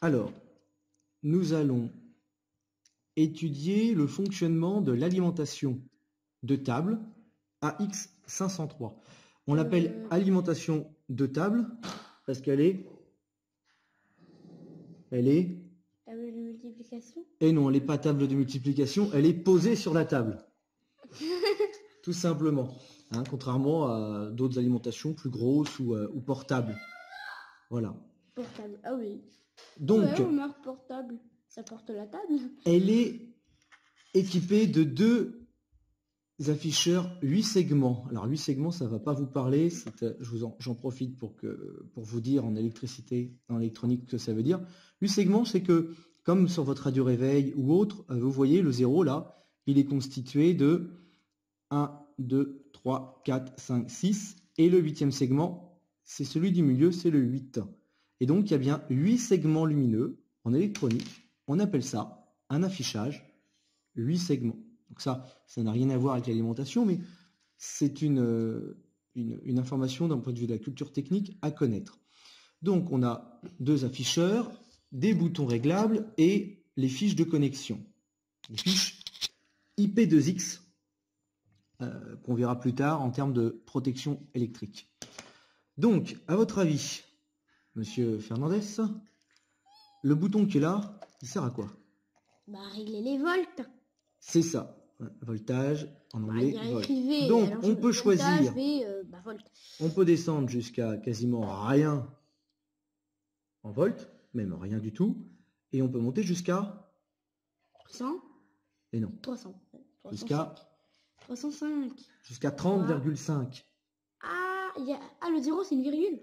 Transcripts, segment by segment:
Alors, nous allons étudier le fonctionnement de l'alimentation de table AX503. On l'appelle alimentation de table parce qu'elle est... Table de multiplication? Et non, elle n'est pas table de multiplication, elle est posée sur la table. Tout simplement. Hein, contrairement à d'autres alimentations plus grosses ou portables. Voilà. Portable, ah oui. Donc, ouais, on marque portable. Ça porte la table. Elle est équipée de 2 afficheurs 8 segments. Alors 8 segments, ça va pas vous parler. J'en profite pour vous dire en électricité, en électronique, ce que ça veut dire. 8 segments, c'est que comme sur votre radio réveil ou autre, vous voyez le 0 là, il est constitué de 1, 2, 3, 4, 5, 6. Et le 8e segment, c'est celui du milieu, c'est le 8. Et donc il y a bien 8 segments lumineux en électronique. On appelle ça un affichage 8 segments. Donc ça n'a rien à voir avec l'alimentation, mais c'est une information d'un point de vue de la culture technique à connaître. Donc on a 2 afficheurs, des boutons réglables et les fiches de connexion. Les fiches IP2X qu'on verra plus tard en termes de protection électrique. Donc, à votre avis, Monsieur Fernandez, le bouton qui est là, il sert à quoi? Bah, régler les volts. C'est ça. Voltage, en anglais, volt. Écrivez, donc, alors, on peut choisir. Volt. On peut descendre jusqu'à quasiment rien en volts, même rien du tout. Et on peut monter jusqu'à 100. Et non. 300. Jusqu'à 305. Jusqu'à 30,5. Ah, le 0, c'est une virgule.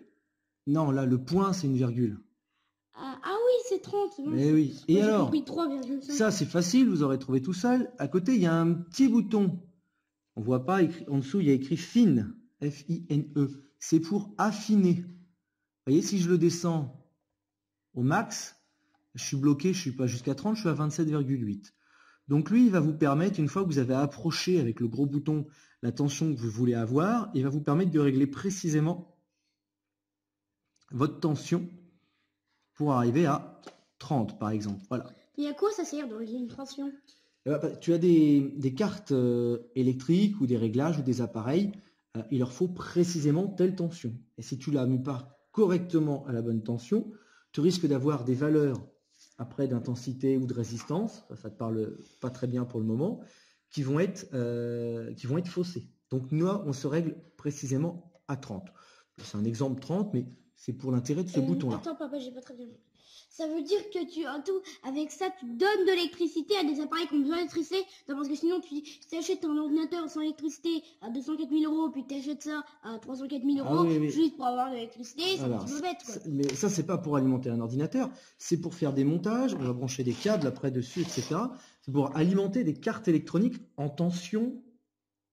Non, là, le point, c'est une virgule. Ah oui, c'est 30. Mais oui. Et alors, 3,5. ça, c'est facile, vous aurez trouvé tout seul. À côté, il y a un petit bouton. On voit pas, en dessous, il y a écrit Fine, F-I-N-E. C'est pour affiner. Vous voyez, si je le descends au max, je suis bloqué, je suis pas jusqu'à 30, je suis à 27,8. Donc lui, il va vous permettre, une fois que vous avez approché avec le gros bouton la tension que vous voulez avoir, il va vous permettre de régler précisément votre tension pour arriver à 30, par exemple. Voilà. Et à quoi ça sert de régler une tension? Tu as des cartes électriques ou des réglages ou des appareils, il leur faut précisément telle tension. Et si tu la mets pas correctement à la bonne tension, tu risques d'avoir des valeurs après d'intensité ou de résistance, ça te parle pas très bien pour le moment, qui vont être faussées. Donc nous, on se règle précisément à 30. C'est un exemple 30, mais c'est pour l'intérêt de ce bouton-là. Attends papa, j'ai pas très bien compris. Ça veut dire que avec ça, tu donnes de l'électricité à des appareils qui ont besoin d'électricité. Parce que sinon, tu achètes un ordinateur sans électricité à 204 000 € puis tu achètes ça à 304 000 € juste pour avoir de l'électricité, c'est un petit peu bête, quoi. Mais ça, c'est pas pour alimenter un ordinateur, c'est pour faire des montages, on va brancher des câbles après dessus, etc. C'est pour alimenter des cartes électroniques en tension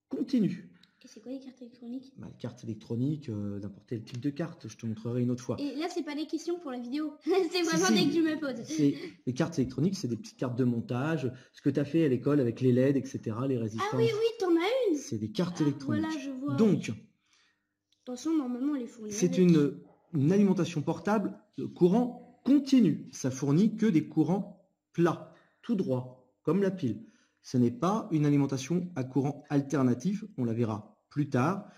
continue. Et c'est quoi les cartes électroniques? Les cartes électroniques, n'importe quel type de carte, je te montrerai une autre fois. Et là, c'est pas des questions pour la vidéo, c'est vraiment dès que tu me poses. Les cartes électroniques, c'est des petites cartes de montage, ce que tu as fait à l'école avec les LED, etc., les résistances. Ah oui, t'en as une. C'est des cartes électroniques. Voilà, je vois. Donc, attention, normalement, elle est fournie. C'est une alimentation portable de courant continu. Ça fournit que des courants plats, tout droit, comme la pile. Ce n'est pas une alimentation à courant alternatif, on la verra plus tard.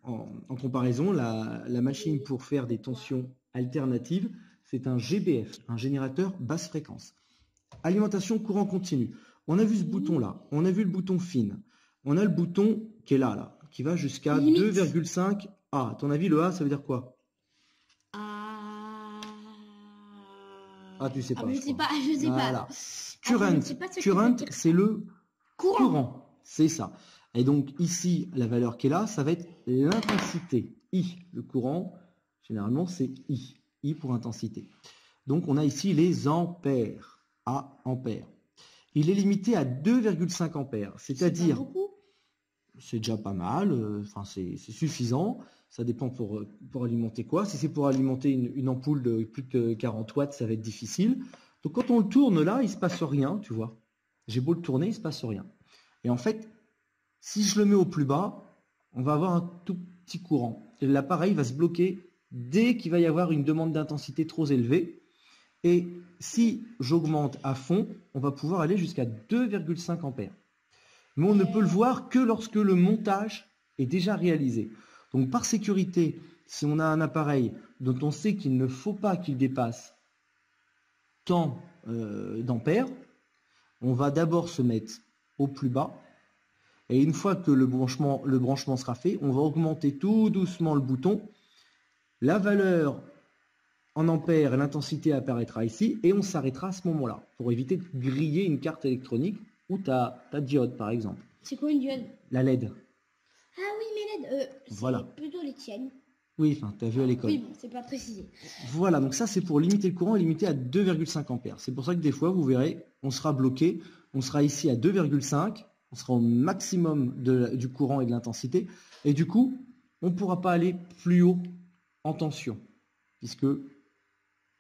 En comparaison, la machine pour faire des tensions alternatives, c'est un GBF, un générateur basse fréquence. Alimentation courant continu. On a vu ce bouton-là, on a vu le bouton fine, on a le bouton qui est là, qui va jusqu'à 2,5 A. À ton avis, le A, ça veut dire quoi? Ah, tu sais pas. Je sais pas. Current, c'est le courant. C'est ça. Et donc ici, la valeur qui est là, ça va être l'intensité. I, le courant, généralement c'est I. I pour intensité. Donc on a ici les ampères. A ampères. Il est limité à 2,5 ampères. C'est-à-dire, c'est déjà pas mal, enfin c'est suffisant. Ça dépend pour alimenter quoi. Si c'est pour alimenter une ampoule de plus de 40 watts, ça va être difficile. Donc quand on le tourne là, il se passe rien, tu vois. J'ai beau le tourner, il se passe rien. Et en fait, si je le mets au plus bas, on va avoir un tout petit courant. Et l'appareil va se bloquer dès qu'il va y avoir une demande d'intensité trop élevée. Et si j'augmente à fond, on va pouvoir aller jusqu'à 2,5 ampères. Mais on ne peut le voir que lorsque le montage est déjà réalisé. Donc par sécurité, si on a un appareil dont on sait qu'il ne faut pas qu'il dépasse tant d'ampères, on va d'abord se mettre au plus bas. Et une fois que le branchement sera fait, on va augmenter tout doucement le bouton. La valeur en ampères et l'intensité apparaîtra ici et on s'arrêtera à ce moment-là pour éviter de griller une carte électronique ou ta diode par exemple. C'est quoi une diode? La LED. Ah oui, mes LED, Voilà. c'est plutôt les tiennes. Oui, enfin, tu as vu à l'école. Oui, bon, c'est pas précisé. Voilà, donc ça c'est pour limiter le courant et limiter à 2,5 ampères. C'est pour ça que des fois, vous verrez, on sera bloqué, on sera ici à 2,5, on sera au maximum du courant et de l'intensité, et du coup, on ne pourra pas aller plus haut en tension, puisque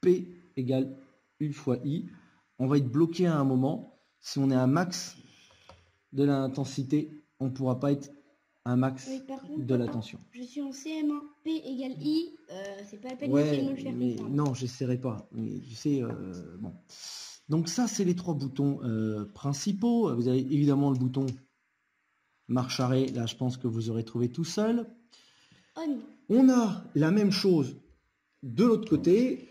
P égale U fois I, on va être bloqué à un moment. Si on est à un max de l'intensité, on ne pourra pas être à un max de la tension. Je suis en CM1, P égale I, c'est pas la peine Ouais, de me le faire mais comprendre. non, j'essaierai pas. Mais tu sais, bon. Donc ça, c'est les trois boutons principaux. Vous avez évidemment le bouton marche arrêt. Là, je pense que vous aurez trouvé tout seul. On. On a la même chose de l'autre côté.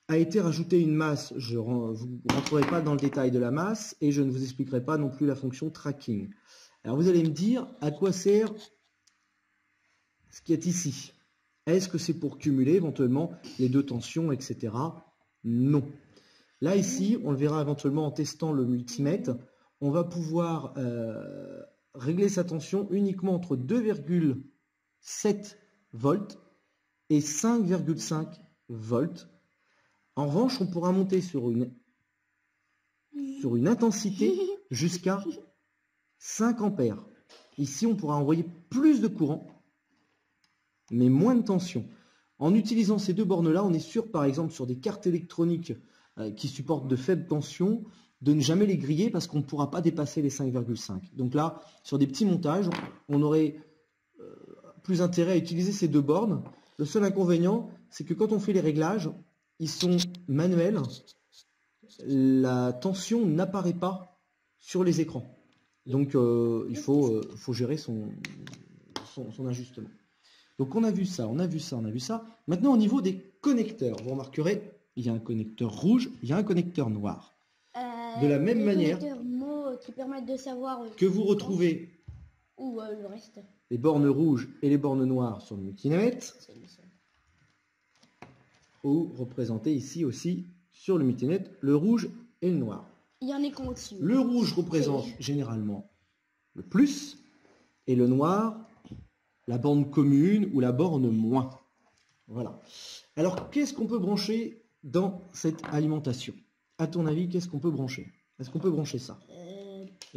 A été rajoutée une masse. Vous ne rentrerez pas dans le détail de la masse et je ne vous expliquerai pas non plus la fonction tracking. Alors vous allez me dire à quoi sert ce qui est ici. Est-ce que c'est pour cumuler éventuellement les deux tensions, etc. Non. Là, ici, on le verra éventuellement en testant le multimètre. On va pouvoir régler sa tension uniquement entre 2,7 volts et 5,5 volts. En revanche, on pourra monter sur une intensité jusqu'à 5 ampères. Ici, on pourra envoyer plus de courant, mais moins de tension. En utilisant ces deux bornes-là, on est sûr, par exemple, sur des cartes électroniques qui supportent de faibles tensions, de ne jamais les griller parce qu'on ne pourra pas dépasser les 5,5. Donc là, sur des petits montages, on aurait plus intérêt à utiliser ces deux bornes. Le seul inconvénient, c'est que quand on fait les réglages, ils sont manuels, la tension n'apparaît pas sur les écrans. Donc il faut gérer son ajustement. Donc on a vu ça, on a vu ça, on a vu ça. Maintenant au niveau des connecteurs, vous remarquerez, il y a un connecteur rouge, il y a un connecteur noir. De la même manière qui permettent de savoir que vous retrouvez ou le reste. Les bornes rouges et les bornes noires sur le multimètre, ou représenté ici aussi sur le multimètre, le rouge et le noir. Il y en a qu'en au-dessus. Le rouge représente généralement le plus et le noir la borne commune ou la borne moins. Voilà. Alors, qu'est-ce qu'on peut brancher dans cette alimentation? À ton avis, qu'est-ce qu'on peut brancher? Est-ce qu'on peut brancher ça?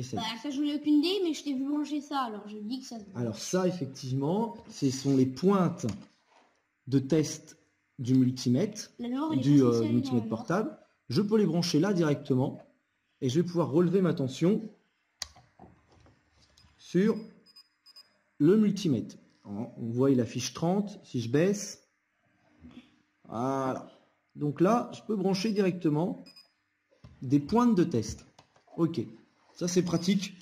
Ça, je n'ai aucune idée, mais je t'ai vu brancher ça, alors je dis que ça se branche. Alors ça, effectivement, ce sont les pointes de test du multimètre, du multimètre portable. Je peux les brancher là directement et je vais pouvoir relever ma tension sur le multimètre. On voit, il affiche 30. Si je baisse, voilà. Donc là, je peux brancher directement des pointes de test. Ok, ça c'est pratique.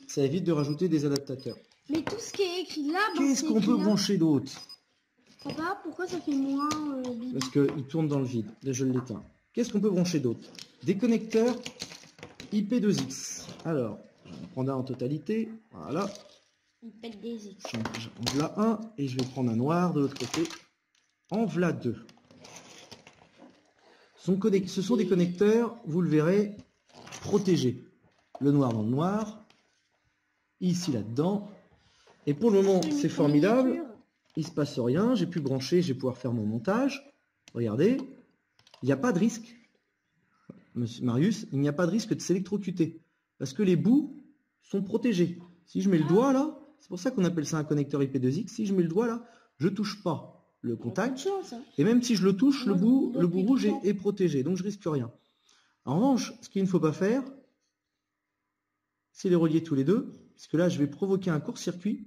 Ça évite de rajouter des adaptateurs. Mais tout ce qui est écrit là... Qu'est-ce qu'on peut brancher d'autre? Papa, pourquoi ça fait moins... Parce qu'il tourne dans le vide. Là, je l'éteins. Qu'est-ce qu'on peut brancher d'autre? Des connecteurs IP2X. Alors, je vais en prendre un en totalité. Voilà. Il pète des X. En voilà un et je vais prendre un noir de l'autre côté. En voilà deux. Ce sont des connecteurs, vous le verrez, protégés. Le noir dans le noir. Ici, là-dedans. Et pour le moment, c'est formidable. Il ne se passe rien. J'ai pu brancher, je vais pouvoir faire mon montage. Regardez. Il n'y a pas de risque. Monsieur Marius, il n'y a pas de risque de s'électrocuter. Parce que les bouts sont protégés. Si je mets le doigt là, c'est pour ça qu'on appelle ça un connecteur IP2X. Si je mets le doigt là, je ne touche pas le contact. Et même si je le touche, le bout rouge est protégé. Donc je risque rien. En revanche, ce qu'il ne faut pas faire, c'est les relier tous les deux. Puisque là, je vais provoquer un court-circuit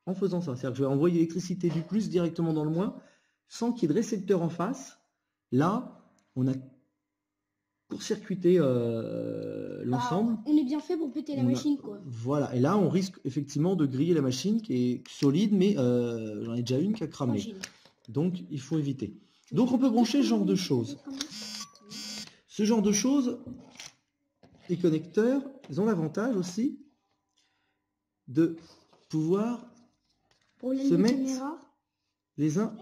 en faisant ça. C'est-à-dire que je vais envoyer l'électricité du plus directement dans le moins. sans qu'il y ait de récepteur en face, là, on a court-circuité l'ensemble. On est bien fait pour péter la machine, quoi. Voilà, et là, on risque effectivement de griller la machine qui est solide, mais j'en ai déjà une qui a cramé. Fragile. Donc, il faut éviter. Donc, on peut brancher ce genre de choses. Ce genre de choses, les connecteurs, ils ont l'avantage aussi de pouvoir se mettre les uns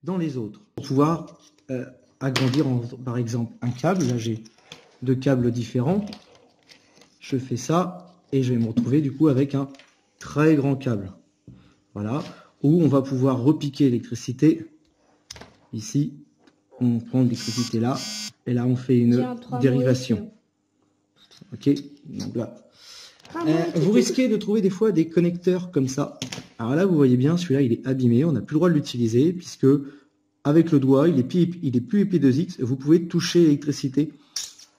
dans les autres. Pour pouvoir agrandir, par exemple, un câble. Là, j'ai 2 câbles différents. Je fais ça et je vais me retrouver du coup avec un très grand câble. Voilà. Où on va pouvoir repiquer l'électricité. Ici, on prend l'électricité là. Et là, on fait une dérivation. Ok. Donc là. Vous risquez de trouver des fois des connecteurs comme ça. Alors là, vous voyez bien, celui-là, il est abîmé. On n'a plus le droit de l'utiliser puisque avec le doigt, il est plus épais 2X. Vous pouvez toucher l'électricité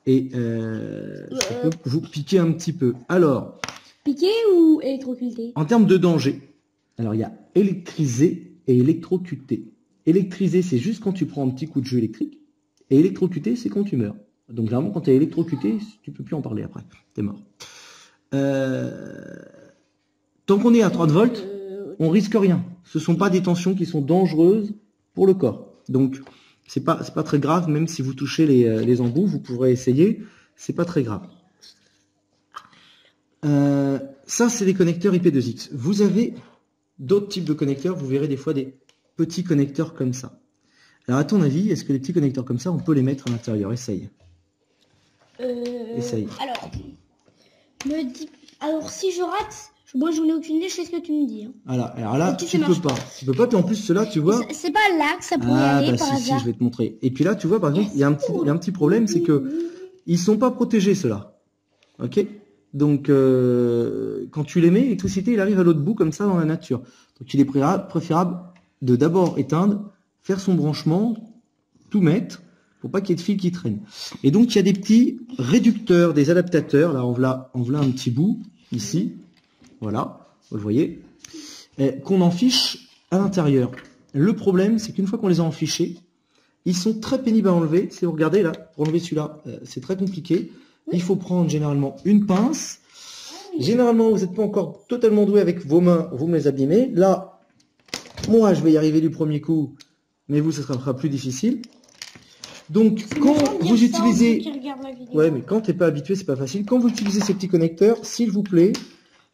et ça peut vous piquer un petit peu. Alors, piquer ou électrocuter? En termes de danger, alors il y a électrisé et électrocuté. Électrisé, c'est juste quand tu prends un petit coup de jeu électrique. Et électrocuté, c'est quand tu meurs. Donc généralement, quand tu es électrocuté, tu peux plus en parler après. Tu es mort. Tant qu'on est à 30 volts, on risque rien. Ce ne sont pas des tensions qui sont dangereuses pour le corps. Donc, c'est pas très grave, même si vous touchez les embouts, vous pourrez essayer. C'est pas très grave. Ça, c'est des connecteurs IP2X. Vous avez d'autres types de connecteurs. Vous verrez des fois des petits connecteurs comme ça. Alors, à ton avis, est-ce que les petits connecteurs comme ça, on peut les mettre à l'intérieur? Essaye. Essaye. Alors, si je rate, moi j'en ai aucune idée, je sais ce que tu me dis. Hein. Alors là, tu peux pas. Tu peux pas, puis en plus, ceux-là, tu vois. C'est pas là que ça pourrait aller par hasard. Si, je vais te montrer. Et puis là, tu vois, par exemple, il y a un petit problème, c'est que ils sont pas protégés, ceux-là. Ok? Donc, quand tu les mets, l'électricité, il arrive à l'autre bout, comme ça, dans la nature. Donc, il est préférable de d'abord éteindre, faire son branchement, tout mettre, pour pas qu'il y ait de fil qui traîne. Et donc, il y a des petits réducteurs, des adaptateurs. Là, on voit un petit bout, ici. Voilà, vous le voyez. Qu'on enfiche à l'intérieur. Le problème, c'est qu'une fois qu'on les a enfichés, ils sont très pénibles à enlever. Si vous regardez là, pour enlever celui-là, c'est très compliqué. Il faut prendre généralement une pince. Généralement, vous n'êtes pas encore totalement doué avec vos mains, vous me les abîmez. Là, moi, je vais y arriver du premier coup, mais vous, ce sera plus difficile. Donc, quand vous utilisez... Ouais, mais quand tu n'es pas habitué, c'est pas facile. Quand vous utilisez ces petits connecteurs, s'il vous plaît,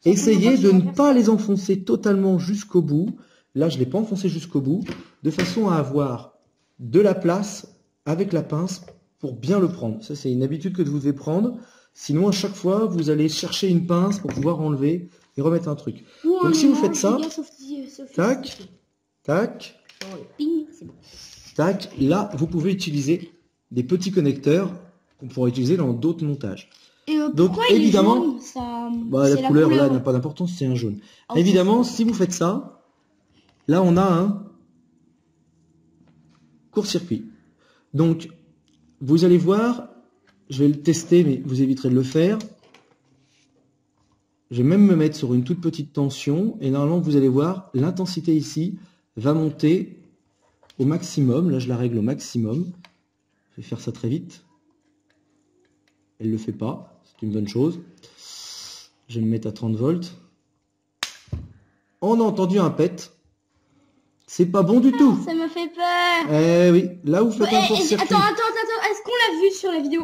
essayez de ne pas les enfoncer totalement jusqu'au bout. Là, je ne l'ai pas enfoncé jusqu'au bout, de façon à avoir de la place avec la pince pour bien le prendre. Ça, c'est une habitude que vous devez prendre. Sinon, à chaque fois, vous allez chercher une pince pour pouvoir enlever et remettre un truc. Donc, si vous faites ça, tac, tac, tac, là, vous pouvez utiliser des petits connecteurs qu'on pourra utiliser dans d'autres montages. Donc, évidemment, la couleur là n'a pas d'importance, c'est un jaune. Évidemment, si vous faites ça, là, on a un court-circuit. Donc, vous allez voir, je vais le tester, mais vous éviterez de le faire. Je vais même me mettre sur une toute petite tension, et normalement, vous allez voir, l'intensité ici va monter au maximum. Là, je la règle au maximum. Je vais faire ça très vite. Elle ne le fait pas, c'est une bonne chose. Je vais me mettre à 30 volts. On a entendu un pet. C'est pas bon du tout. Ça me fait peur. Eh oui, là vous faites un court-circuit. Attends, est-ce qu'on l'a vu sur la vidéo?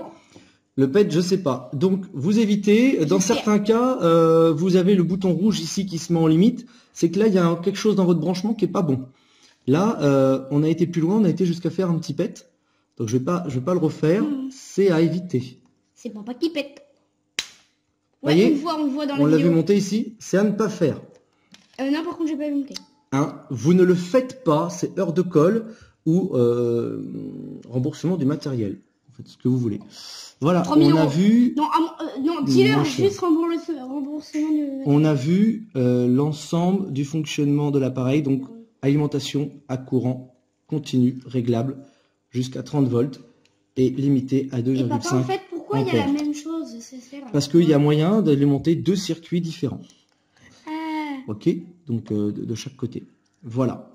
Le pet, je sais pas. Donc, vous évitez. Dans certains cas, vous avez le bouton rouge ici qui se met en limite. C'est que là, il y a quelque chose dans votre branchement qui est pas bon. Là, on a été plus loin, on a été jusqu'à faire un petit pet. Donc, je vais pas le refaire. C'est à éviter. C'est papa qui pète. Ouais, on le voit dans la vidéo. On l'a vu monter ici. C'est à ne pas faire. Non, par contre, j'ai pas vu monter. Hein, vous ne le faites pas. C'est heure de colle ou remboursement du matériel. Vous faites ce que vous voulez. Voilà, on a vu... Non, dis-leur juste remboursement du... On a vu l'ensemble du fonctionnement de l'appareil, donc alimentation à courant continu, réglable, jusqu'à 30 volts et limité à 2,5 ampères. En fait, pourquoi il y a la même chose? Parce qu'il y a moyen d'alimenter 2 circuits différents. Ah. Ok, donc de chaque côté. Voilà.